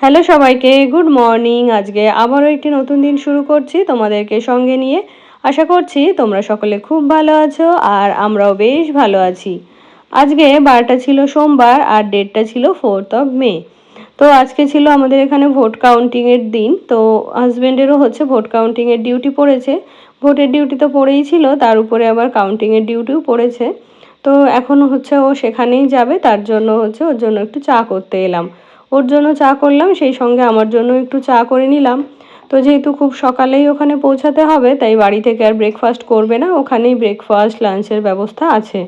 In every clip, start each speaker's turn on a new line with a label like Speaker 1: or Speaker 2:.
Speaker 1: Hello সবাইকে, good morning. আজকে আবারও একটি নতুন দিন শুরু করছি তোমাদেরকে সঙ্গে নিয়ে। আশা করছি তোমরা সকলে খুব ভালো আছো আর আমরাও বেশ ভালো আছি। আজকে বারটা ছিল সোমবার আর ডেটটা ছিল 4 মে। তো আজকে ছিল আমাদের এখানে ভোট কাউন্টিংয়ের দিন। তো হাজব্যান্ডেরও হচ্ছে ভোট কাউন্টিংয়ের ডিউটি পড়েছে। ভোটের ডিউটি তো পড়েই ছিল, তার উপরে আবার কাউন্টিংয়ের ডিউটিও পড়েছে। তো এখন হচ্ছে ও সেখানেই যাবে, তার জন্য হচ্ছে ওর জন্য একটু চা করতে এলাম। ওর জন্য চা করলাম, সেই সঙ্গে আমার জন্য একটু চা করে নিলাম। তো যেহেতু খুব সকালেই ওখানে পৌঁছাতে হবে, তাই বাড়ি থেকে আর ব্রেকফাস্ট করবে না, ওখানেই ব্রেকফাস্ট লাঞ্চের ব্যবস্থা আছে।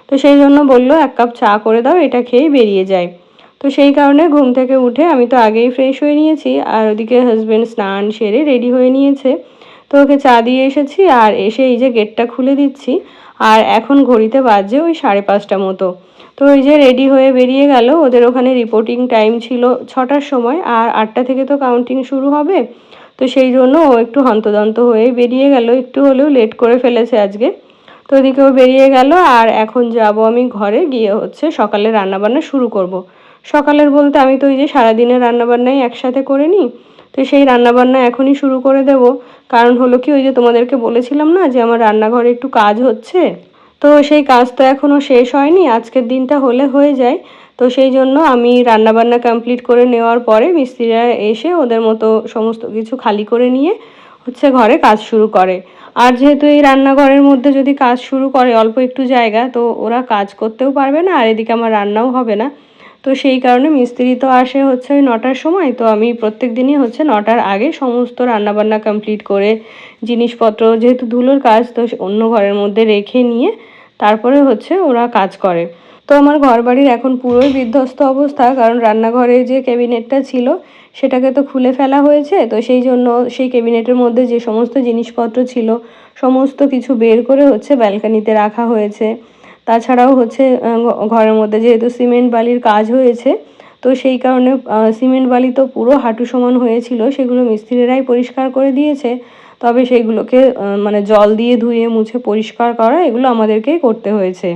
Speaker 1: তো সেই জন্য বললো 1 কাপ চা করে দাও, এটা খেয়েই বেরিয়ে যায়। তো সেই কারণে ঘুম থেকে উঠে আমি তো আগেই ফ্রেশ হয়ে নিয়েছি, আর ওদিকে হাজব্যান্ড স্নান সেরে রেডি হয়ে নিয়েছে। তো ওকে চা দিয়ে এসেছি, আর এসে এই যে গেটটা খুলে দিচ্ছি। আর এখন ঘড়িতে বাজে ওই 5:30 মতো। তো ওই যে রেডি হয়ে বেরিয়ে গেল, ওদের ওখানে রিপোর্টিং টাইম ছিল 6টার সময়, আর 8টা থেকে তো কাউন্টিং শুরু হবে। তো সেই জন্য ও একটু হন্তদন্ত হয়ে বেরিয়ে গেল, একটু হলেও লেট করে ফেলেছে আজকে। তো ওদিকে ও বেরিয়ে গেল, আর এখন যাব আমি ঘরে গিয়ে হচ্ছে সকালে রান্নাবান্না শুরু করব। সকালের বলতে আমি তো ওই যে সারাদিনের রান্নাবান্নাই একসাথে করে নিই। তো সেই রান্নাবান্না এখনই শুরু করে দেব। কারণ হলো কি, ওই যে তোমাদেরকে বলেছিলাম না যে আমার রান্নাঘরে একটু কাজ হচ্ছে। তো সেই কাজ তো এখনও শেষ হয়নি, আজকের দিনটা হলে হয়ে যায়। তো সেই জন্য আমি রান্নাবান্না কমপ্লিট করে নেওয়ার পরে মিস্ত্রিরা এসে ওদের মতো সমস্ত কিছু খালি করে নিয়ে হচ্ছে ঘরে কাজ শুরু করে। আর যেহেতু এই রান্নাঘরের মধ্যে যদি কাজ শুরু করে অল্প একটু জায়গা, তো ওরা কাজ করতেও পারবে না, আর এদিকে আমার রান্নাও হবে না। তো সেই কারণে মিস্ত্রি তো আসে হচ্ছে ওই 9টার সময়। তো আমি প্রত্যেক দিনই হচ্ছে 9টার আগে সমস্ত রান্নাবান্না কমপ্লিট করে জিনিসপত্র, যেহেতু ধুলোর কাজ, তো অন্য ঘরের মধ্যে রেখে নিয়ে তারপরে হচ্ছে ওরা কাজ করে। তো আমার ঘরবাড়ির এখন পুরোই বিধ্বস্ত অবস্থা, কারণ রান্নাঘরে যে ক্যাবিনেটটা ছিল সেটাকে তো খুলে ফেলা হয়েছে। তো সেই জন্য সেই ক্যাবিনেটের মধ্যে যে সমস্ত জিনিসপত্র ছিল সমস্ত কিছু বের করে হচ্ছে ব্যালকানিতে রাখা হয়েছে। তাছাড়াও হচ্ছে ঘরের মধ্যে যেহেতু সিমেন্ট বালির কাজ হয়েছে, তো সেই কারণে সিমেন্ট বালি তো পুরো হাঁটু সমান হয়েছিল, সেগুলো মিস্ত্রিরাই পরিষ্কার করে দিয়েছে। তবে সেইগুলোকে মানে জল দিয়ে ধুয়ে মুছে পরিষ্কার করা, এগুলো আমাদেরকেই করতে হয়েছে।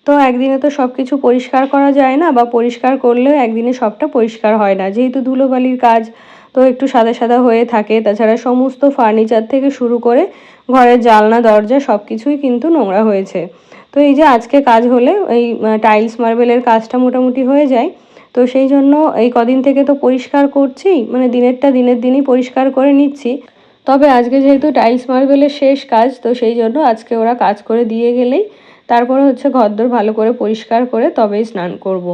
Speaker 1: তো একদিনে তো সব কিছু পরিষ্কার করা যায় না, বা পরিষ্কার করলেও একদিনে সবটা পরিষ্কার হয় না, যেহেতু ধুলোবালির কাজ। তো একটু সাদা সাদা হয়ে থাকে। তাছাড়া সমস্ত ফার্নিচার থেকে শুরু করে ঘরের জানলা দরজা সব কিছুই কিন্তু নোংরা হয়েছে। তো এই যে আজকে কাজ হলে এই টাইলস মার্বেলের কাজটা মোটামুটি হয়ে যায়। তো সেই জন্য এই কদিন থেকে তো পরিষ্কার করছি, মানে দিনেরটা দিনের দিনই পরিষ্কার করে নিচ্ছি। তবে আজকে যেহেতু টাইলস মার্বেলের শেষ কাজ, তো সেই জন্য আজকে ওরা কাজ করে দিয়ে গেলেই তারপরে হচ্ছে ঘরদোর ভালো করে পরিষ্কার করে তবেই স্নান করব।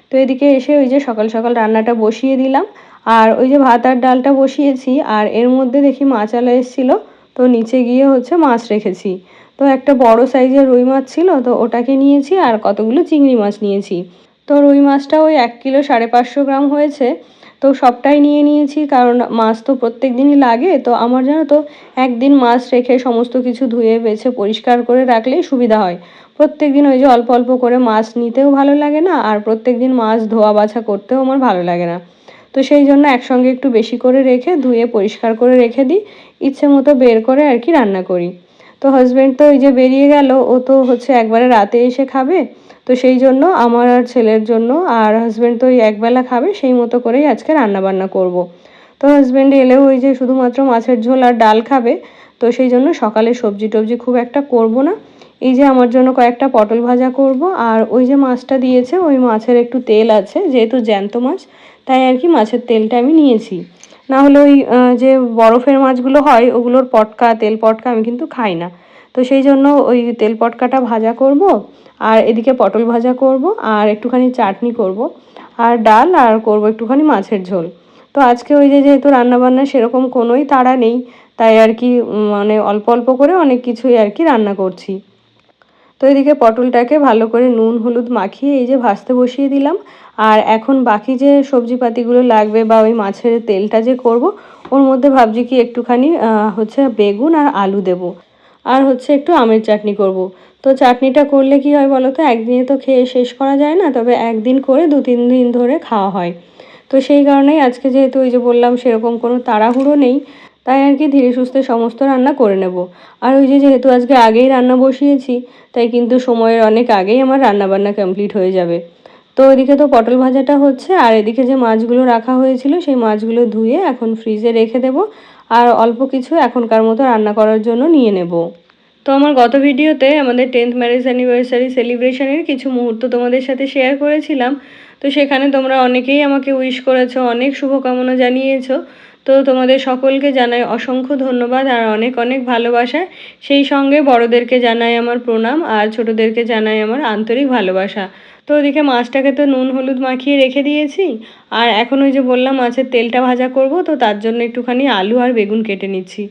Speaker 1: তো এদিকে এসে ওই যে সকাল সকাল রান্নাটা বসিয়ে দিলাম। আর ওই যে ভাত আর ডালটা বসিয়েছি, আর এর মধ্যে দেখি মাছওয়ালা এসেছিল। তো নিচে গিয়ে হচ্ছে মাছ রেখেছি। তো একটা বড় সাইজের রুই মাছ ছিল, তো ওটাকে নিয়েছি, আর কতগুলো চিংড়ি মাছ নিয়েছি। তো রুই মাছটা ওই 1 কিলো 550 গ্রাম হয়েছে। তো সবটাই নিয়ে নিয়েছি, কারণ মাছ তো প্রত্যেক দিনই লাগে। তো আমার জানো তো একদিন মাছ রেখে সমস্ত কিছু ধুয়ে বেছে পরিষ্কার করে রাখলেই সুবিধা হয়। প্রত্যেক দিন ওই যে অল্প অল্প করে মাছ নিতেও ভালো লাগে না, আর প্রত্যেক দিন মাছ ধোয়া বাছা করতেও আমার ভালো লাগে না। তো সেই জন্য একসঙ্গে একটু বেশি করে রেখে ধুয়ে পরিষ্কার করে রেখে দিই, ইচ্ছে মতো বের করে আর কি রান্না করি। তো হাজব্যান্ড তো ওই যে বেরিয়ে গেল, ও তো হচ্ছে একবারে রাতে এসে খাবে। তো সেই জন্য আমার আর ছেলের জন্য, আর হাজব্যান্ড তো ওই একবেলা খাবে, সেই মতো করেই আজকে রান্না বান্না করব। তো হাজব্যান্ড এলেও ওই যে শুধুমাত্র মাছের ঝোল আর ডাল খাবে। তো সেই জন্য সকালে সবজি টবজি খুব একটা করব না। এই যে আমার জন্য কয়েকটা পটল ভাজা করব, আর ওই যে মাছটা দিয়েছে ওই মাছের একটু তেল আছে, যেহেতু জ্যান্ত মাছ তাই আর কি মাছের তেলটা আমি নিয়েছি। না হলে ওই যে বরফের মাছগুলো হয় ওগুলোর পটকা, তেল পটকা আমি কিন্তু খাই না। তো সেই জন্য ওই তেল পটকাটা ভাজা করব, আর এদিকে পটল ভাজা করব, আর একটুখানি চাটনি করব, আর ডাল, আর করব একটুখানি মাছের ঝোল। তো আজকে ওই যে যেহেতু রান্নাবান্না সেরকম কোনোই তাড়া নেই, তাই আর কি মানে অল্প অল্প করে অনেক কিছুই আর কি রান্না করছি। তো এদিকে পটলটাকে ভালো করে নুন হলুদ মাখিয়ে এই যে ভাজতে বসিয়ে দিলাম। আর এখন বাকি যে সবজিপাতিগুলো লাগবে, বা ওই মাছের তেলটা যে করব, ওর মধ্যে ভাবছি কি একটুখানি হচ্ছে বেগুন আর আলু দেব, আর হচ্ছে একটু আমের চাটনি করব। তো চাটনিটা করলে কি হয় বলো তো, একদিনে তো খেয়ে শেষ করা যায় না, তবে একদিন করে 2-3 দিন ধরে খাওয়া হয়। তো সেই কারণেই আজকে যেহেতু ওই যে বললাম সেরকম কোনো তাড়াহুড়ো নেই, তাই আর কি ধীরে সুস্থে সমস্ত রান্না করে নেব। আর ওই যে যেহেতু আজকে আগেই রান্না বসিয়েছি, তাই কিন্তু সময়ের অনেক আগেই আমার রান্নাবান্না কমপ্লিট হয়ে যাবে। তো এদিকে তো পটল ভাজাটা হচ্ছে, আর এদিকে যে মাছগুলো রাখা হয়েছিল সেই মাছগুলো ধুয়ে এখন ফ্রিজে রেখে দেব, আর অল্প কিছু এখনকার মতো রান্না করার জন্য নিয়ে নেব। তো আমার গত ভিডিওতে আমাদের 10th ম্যারেজ অ্যানিভার্সারি সেলিব্রেশনের কিছু মুহূর্ত তোমাদের সাথে শেয়ার করেছিলাম। তো সেখানে তোমরা অনেকেই আমাকে উইশ করেছো, অনেক শুভকামনা জানিয়েছো। তো তোমাদের সকলকে জানাই অসংখ্য ধন্যবাদ আর অনেক অনেক ভালোবাসা। সেই সঙ্গে বড়দেরকে জানাই আমার প্রণাম, আর ছোটদেরকে জানাই আমার আন্তরিক ভালোবাসা। তো ওদিকে মাছটাকে তো নুন হলুদ মাখিয়ে রেখে দিয়েছি, আর এখন ওই যে বললাম মাছের তেলটা ভাজা করব, তো তার জন্য একটুখানি আলু আর বেগুন কেটে নিচ্ছি,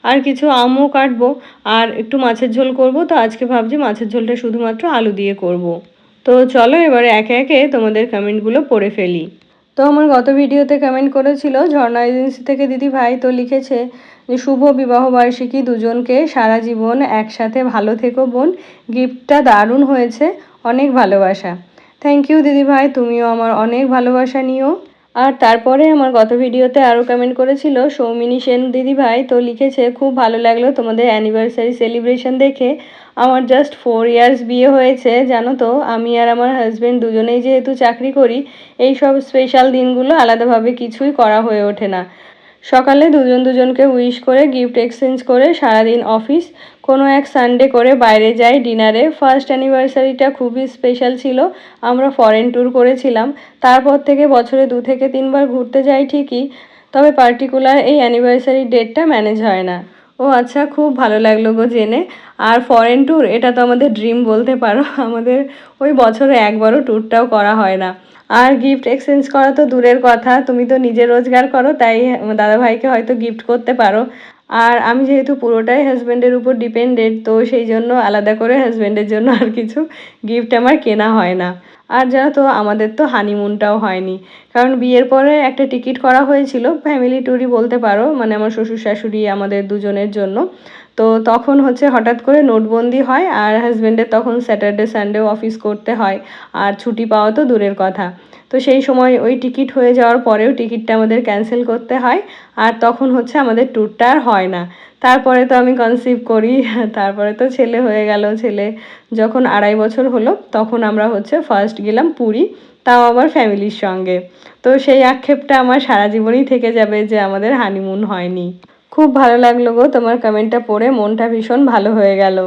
Speaker 1: আর কিছু আমও কাটবো, আর একটু মাছের ঝোল করব। তো আজকে ভাবছি মাছের ঝোলটা শুধুমাত্র আলু দিয়ে করব। তো চলো এবারে একে একে তোমাদের কমেন্টগুলো পড়ে ফেলি। তো আমার গত ভিডিওতে কমেন্ট করেছিল ঝর্ণা এজেন্সি থেকে দিদি ভাই, তো লিখেছে যে শুভ বিবাহবার্ষিকী দুজনকে, সারা জীবন একসাথে ভালো থেকো বোন, গিফটটা দারুণ হয়েছে, অনেক ভালোবাসা। থ্যাংক ইউ দিদি ভাই, তুমিও আমার অনেক ভালোবাসা নিও। আর তারপরে আমার গত ভিডিওতে আরও কমেন্ট করেছিল সৌমিনী সেন দিদি ভাই, তো লিখেছে খুব ভালো লাগলো তোমাদের অ্যানিভার্সারি সেলিব্রেশন দেখে, আমার জাস্ট 4 ইয়ার্স বিয়ে হয়েছে জানো তো, আমি আর আমার হাজব্যান্ড দুজনেই যেহেতু চাকরি করি, এই সব স্পেশাল দিনগুলো আলাদাভাবে কিছুই করা হয়ে ওঠে না। সকালে দুজনকে উইশ করে গিফট এক্সচেঞ্জ করে সারাদিন অফিস, কোনো এক সানডে করে বাইরে যাই ডিনারে। ফার্স্ট অ্যানিভার্সারিটা খুবই স্পেশাল ছিল, আমরা ফরেন ট্যুর করেছিলাম। তারপর থেকে বছরে 2 থেকে 3 বার ঘুরতে যাই ঠিকই, তবে পার্টিকুলার এই অ্যানিভার্সারি ডেটটা ম্যানেজ হয় না। ও আচ্ছা, খুব ভালো লাগলো গো জেনে। আর ফরেন ট্যুর এটা তো আমাদের ড্রিম বলতে পারো, আমাদের ওই বছরে একবারও ট্যুরটাও করা হয় না। আর গিফট এক্সচেঞ্জ করা তো দূরের কথা, তুমি তো নিজে রোজগার করো, তাই দাদাভাইকে হয়তো গিফট করতে পারো। আর আমি যেহেতু পুরোটাই হাজব্যান্ডের উপর ডিপেন্ডেন্ট, তো সেই জন্য আলাদা করে হাজব্যান্ডের জন্য আর কিছু গিফট আমার কেনা হয় না। আর জানো তো আমাদের তো হানিমুনটাও হয়নি, কারণ বিয়ের পরে একটা টিকিট করা হয়েছিল, ফ্যামিলি ট্যুরই বলতে পারো, মানে আমার শ্বশুর শাশুড়ি আমাদের দুজনের জন্য। তো তখন হচ্ছে হঠাৎ করে নোটবন্দি হয়, আর হাজব্যান্ডের তখন স্যাটারডে সানডেও অফিস করতে হয়, আর ছুটি পাওয়া তো দূরের কথা। তো সেই সময় ওই টিকিট হয়ে যাওয়ার পরেও টিকিটটা আমাদের ক্যান্সেল করতে হয়, আর তখন হচ্ছে আমাদের ট্যুরটা আর হয় না। তারপরে তো আমি কনসিভ করি, তারপরে তো ছেলে হয়ে গেল। ছেলে যখন 2.5 বছর হলো তখন আমরা হচ্ছে ফার্স্ট গেলাম পুরী, তাও আবার ফ্যামিলির সঙ্গে। তো সেই আক্ষেপটা আমার সারা জীবনই থেকে যাবে যে আমাদের হানিমুন হয়নি। খুব ভালো লাগলো গো তোমার কমেন্টটা পড়ে, মনটা ভীষণ ভালো হয়ে গেল।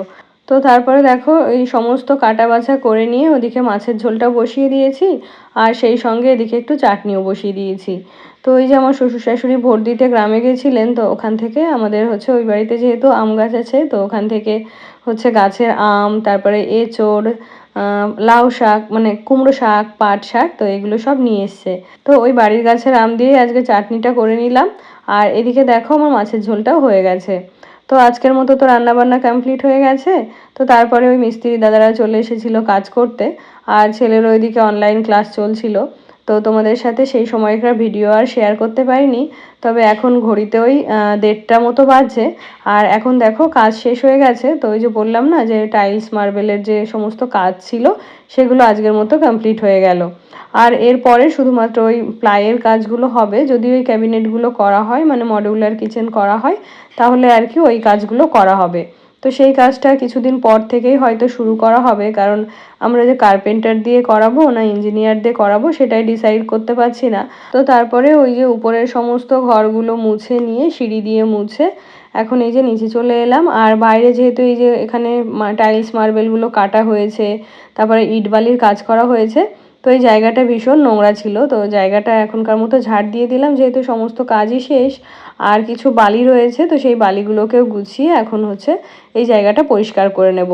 Speaker 1: তো তারপরে দেখো এই সমস্ত কাটা বাছা করে নিয়ে ওদিকে মাছের ঝোলটা বসিয়ে দিয়েছি, আর সেই সঙ্গে এদিকে একটু চাটনিও বসিয়ে দিয়েছি। তো এই যে আমার শ্বশুর শাশুড়ি ভোট দিতে গ্রামে গেছিলেন, তো ওখান থেকে আমাদের হচ্ছে ওই বাড়িতে যেহেতু আম গাছ আছে, তো ওখান থেকে হচ্ছে গাছের আম, তারপরে এঁচোড়, লাউ শাক মানে কুমড়ো শাক, পাট শাক, তো এগুলো সব নিয়ে এসছে। তো ওই বাড়ির গাছের আম দিয়ে আজকে চাটনিটা করে নিলাম, আর এদিকে দেখো আমার মাছের ঝোলটাও হয়ে গেছে। তো আজকের মতো তো রান্নাবান্না কমপ্লিট হয়ে গেছে। তো তারপরে ওই মিস্ত্রি দাদারা চলে এসেছিলো কাজ করতে, আর ছেলের ওইদিকে অনলাইন ক্লাস চলছিল। তো তোমাদের সাথে সেই সময়কার ভিডিও আর শেয়ার করতে পারিনি, তবে এখন ঘড়িতে ওই 1:30টা মতো বাজছে, আর এখন দেখো কাজ শেষ হয়ে গেছে। তো ওই যে বললাম না যে টাইলস মার্বেলের যে সমস্ত কাজ ছিল সেগুলো আজকের মতো কমপ্লিট হয়ে গেল। আর এরপরে শুধুমাত্র ওই প্লাইয়ের কাজগুলো হবে, যদি ওই ক্যাবিনেটগুলো করা হয় মানে মডিউলার কিচেন করা হয়, তাহলে আর কি ওই কাজগুলো করা হবে। তো সেই কাজটা কিছুদিন পর থেকেই হয়তো শুরু করা হবে, কারণ আমরা যে কার্পেন্টার দিয়ে করাবো না ইঞ্জিনিয়ার দিয়ে করাবো সেটাই ডিসাইড করতে পারছি না। তো তারপরে ওই যে উপরের সমস্ত ঘরগুলো মুছে নিয়ে সিঁড়ি দিয়ে মুছে এখন এই যে নিচে চলে এলাম। আর বাইরে যেহেতু এই যে এখানে টাইলস মার্বেলগুলো কাটা হয়েছে, তারপরে ইট বালির কাজ করা হয়েছে, তো এই জায়গাটা ভীষণ নোংরা ছিল। তো জায়গাটা এখনকার মতো ঝাড় দিয়ে দিলাম, যেহেতু সমস্ত কাজই শেষ। আর কিছু বালি রয়েছে, তো সেই বালিগুলোকেও গুছিয়ে এখন হচ্ছে এই জায়গাটা পরিষ্কার করে নেব।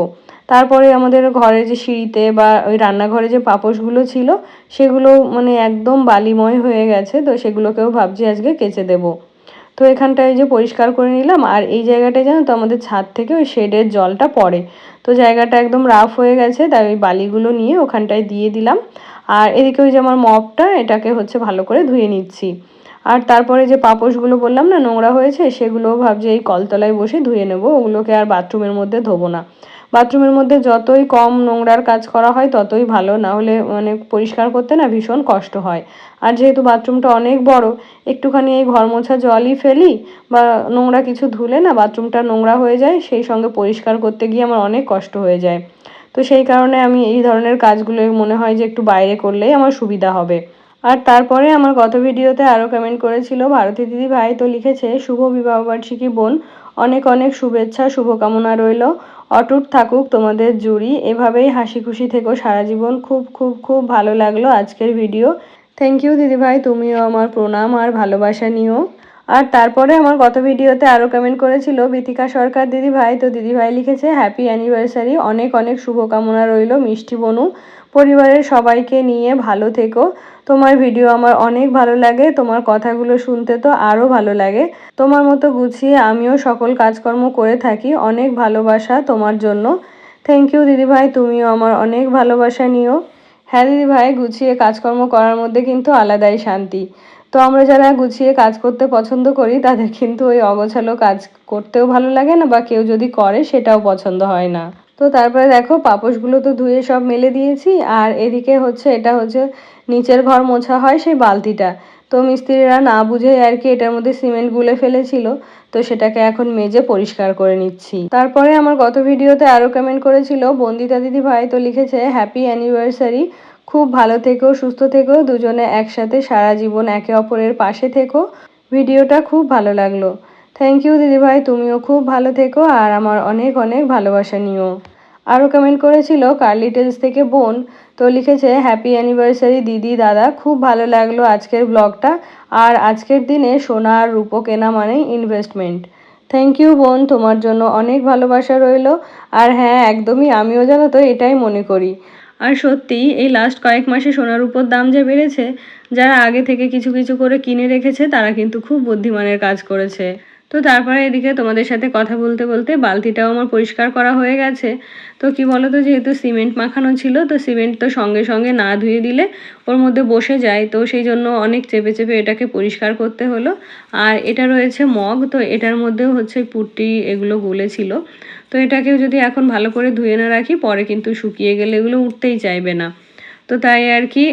Speaker 1: তারপরে আমাদের ঘরে যে সিঁড়িতে বা ওই রান্নাঘরে যে পাপোশগুলো ছিল সেগুলো মানে একদম বালিময় হয়ে গেছে, তো সেগুলোকেও ভাবছি আজকে কেচে দেবো। তো এখানটায় যে পরিষ্কার করে নিলাম, আর এই জায়গাটায় জানো তো আমাদের ছাদ থেকে ওই শেডের জলটা পড়ে, তো জায়গাটা একদম রাফ হয়ে গেছে, তাই ওই বালিগুলো নিয়ে ওখানটায় দিয়ে দিলাম। আর এদিকে ওই যে আমার মপটা, এটাকে হচ্ছে ভালো করে ধুয়ে নিচ্ছি। আর তারপরে যে পাপোশগুলো বললাম না নোংরা হয়েছে, সেগুলোও ভাবছি এই কলতলায় বসে ধুয়ে নেবো, ওগুলোকে আর বাথরুমের মধ্যে ধোবো না। বাথরুমের মধ্যে যতই কম নোংরার কাজ করা হয় ততই ভালো, না হলে মানে পরিষ্কার করতে না ভীষণ কষ্ট হয়। আর যেহেতু বাথরুমটা অনেক বড়, একটুখানি এই ঘর মোছা জলই ফেলি বা নোংরা কিছু ধুলে না বাথরুমটা নোংরা হয়ে যায়, সেই সঙ্গে পরিষ্কার করতে গিয়ে আমার অনেক কষ্ট হয়ে যায়। তো সেই কারণে আমি এই ধরনের কাজগুলো মনে হয় যে একটু বাইরে করলেই আমার সুবিধা হবে। আর তারপরে আমার গত ভিডিওতে আরও কমেন্ট করেছিল ভারতী দিদি ভাই, তো লিখেছে শুভ বিবাহবার্ষিকী বোন, অনেক অনেক শুভেচ্ছা, শুভকামনা রইল, অটুট থাকুক তোমাদের জুড়ি, এভাবেই হাসি খুশি থেকো সারা জীবন। খুব খুব খুব ভালো লাগলো আজকের ভিডিও। থ্যাংক ইউ দিদিভাই, তুমিও আমার প্রণাম আর ভালোবাসা নিও। আর তারপরে আমার গত ভিডিওতে আরও কমেন্ট করেছিল বিথিকা সরকার দিদিভাই, তো দিদিভাই লিখেছে হ্যাপি অ্যানিভার্সারি, অনেক অনেক শুভকামনা রইল মিষ্টি বনু, পরিবারের সবাইকে নিয়ে ভালো থেকো, তোমার ভিডিও আমার অনেক ভালো লাগে, তোমার কথাগুলো শুনতে তো আরও ভালো লাগে, তোমার মতো গুছিয়ে আমিও সকল কাজকর্ম করে থাকি, অনেক ভালোবাসা তোমার জন্য। থ্যাংক ইউ দিদিভাই, তুমিও আমার অনেক ভালোবাসা নিও। হ্যাঁ দিদিভাই, গুছিয়ে কাজকর্ম করার মধ্যে কিন্তু আলাদাই শান্তি। তো আমরা যারা গুছিয়ে কাজ করতে পছন্দ করি তাদের কিন্তু ওই অগোছালো কাজ করতেও ভালো লাগে না, বা কেউ যদি করে সেটাও পছন্দ হয় না। তো তারপরে দেখো পাপোশগুলো তো ধুয়ে সব মেলে দিয়েছি, আর এদিকে হচ্ছে এটা হচ্ছে নিচের ঘর মোছা হয় সেই বালতিটা, তো মিস্ত্রিরা না বুঝে আর কি এটার মধ্যে সিমেন্ট গুলে ফেলেছিল, তো সেটাকে এখন মেজে পরিষ্কার করে নিচ্ছি। তারপরে আমার গত ভিডিওতে আরও কমেন্ট করেছিল বন্দিতা দিদি ভাই, তো লিখেছে হ্যাপি অ্যানিভার্সারি, খুব ভালো থেকো, সুস্থ থেকো, দুজনে একসাথে সারা জীবন একে অপরের পাশে থেকো, ভিডিওটা খুব ভালো লাগলো। থ্যাংক ইউ দিদিভাই, তুমিও খুব ভালো থেকো আর আমার অনেক অনেক ভালোবাসা নিও। আরও কমেন্ট করেছিল কার্লি টেলস থেকে বোন, তো লিখেছে হ্যাপি অ্যানিভার্সারি দিদি দাদা, খুব ভালো লাগলো আজকের ব্লগটা, আর আজকের দিনে সোনা আর রূপো কেনা মানেই ইনভেস্টমেন্ট। থ্যাংক ইউ বোন, তোমার জন্য অনেক ভালোবাসা রইল। আর হ্যাঁ একদমই, আমিও জানো তো এটাই মনে করি। আর সত্যি এই লাস্ট কয়েক মাসে সোনার উপর দাম যা বেড়েছে, যারা আগে থেকে কিছু কিছু করে কিনে রেখেছে তারা কিন্তু খুব বুদ্ধিমানের কাজ করেছে। তো তারপরে এদিকে তোমাদের সাথে কথা বলতে বলতে বালতিটাও আমার পরিষ্কার করা হয়ে গেছে। তো কি বলো তো, যেহেতু সিমেন্ট মাখানো ছিল, তো সিমেন্ট তো সঙ্গে সঙ্গে না ধুয়ে দিলে ওর মধ্যে বসে যায়, তো সেই জন্য অনেক চেপে চেপে এটাকে পরিষ্কার করতে হলো। আর এটা রয়েছে মগ, তো এটার মধ্যেও হচ্ছে পুট্টি এগুলো গুলেছিল, তো এটাকেও যদি এখন ভালো করে ধুয়ে না রাখি পরে কিন্তু শুকিয়ে গেলে এগুলো উঠতেই চাইবে না। তো তাই আর কি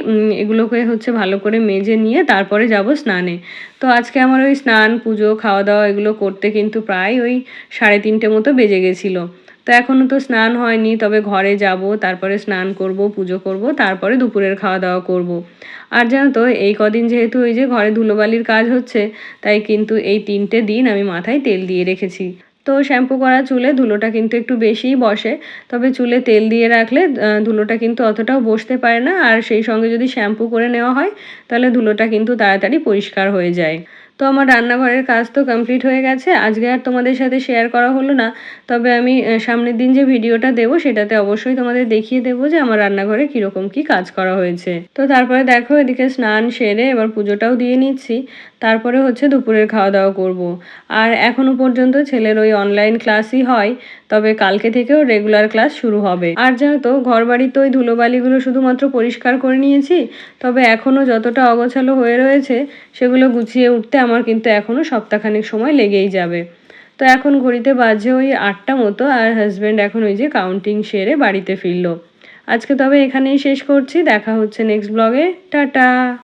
Speaker 1: এগুলোকে হচ্ছে ভালো করে মেজে নিয়ে তারপরে যাব স্নানে। তো আজকে আমার ওই স্নান পুজো খাওয়া দাওয়া এগুলো করতে কিন্তু প্রায় ওই 3:30 মতো বেজে গেছিলো। তো এখনও তো স্নান হয়নি, তবে ঘরে যাব, তারপরে স্নান করব, পুজো করব, তারপরে দুপুরের খাওয়া দাওয়া করব। আর জানো তো এই কদিন যেহেতু ওই যে ঘরে ধুলোবালির কাজ হচ্ছে, তাই কিন্তু এই 3টে দিন আমি মাথায় তেল দিয়ে রেখেছি। তো শ্যাম্পু করা চুলে ধুলোটা কিন্তু একটু বেশিই বসে, তবে চুলে তেল দিয়ে রাখলে ধুলোটা কিন্তু অতটাও বসতে পারে না, আর সেই সঙ্গে যদি শ্যাম্পু করে নেওয়া হয় তাহলে ধুলোটা কিন্তু তাড়াতাড়ি পরিষ্কার হয়ে যায়। তো আমার রান্নাঘরের কাজ তো কমপ্লিট হয়ে গেছে, আজকে আর তোমাদের সাথে শেয়ার করা হলো না, তবে আমি সামনের দিন যে ভিডিওটা দেবো সেটাতে অবশ্যই তোমাদের দেখিয়ে দেবো যে আমার রান্নাঘরে কীরকম কী কাজ করা হয়েছে। তো তারপরে দেখো এদিকে স্নান সেরে এবার পুজোটাও দিয়ে নিচ্ছি, তারপরে হচ্ছে দুপুরের খাওয়া দাওয়া করব। আর এখনো পর্যন্ত ছেলের ওই অনলাইন ক্লাসই হয়, তবে কালকে থেকেও রেগুলার ক্লাস শুরু হবে। আর জানো তো ঘর বাড়িতে ওই ধুলোবালিগুলো শুধুমাত্র পরিষ্কার করে নিয়েছি, তবে এখনও যতটা অগোছালো হয়ে রয়েছে সেগুলো গুছিয়ে উঠতে আমার কিন্তু এখনও সপ্তাহখানেক সময় লেগেই যাবে। তো এখন ঘড়িতে বাজে ওই 8টা মতো, আর হাজব্যান্ড এখন ওই যে কাউন্টিং সেরে বাড়িতে ফিরলো। আজকে তবে এখানেই শেষ করছি, দেখা হচ্ছে নেক্সট ব্লগে, টাটা।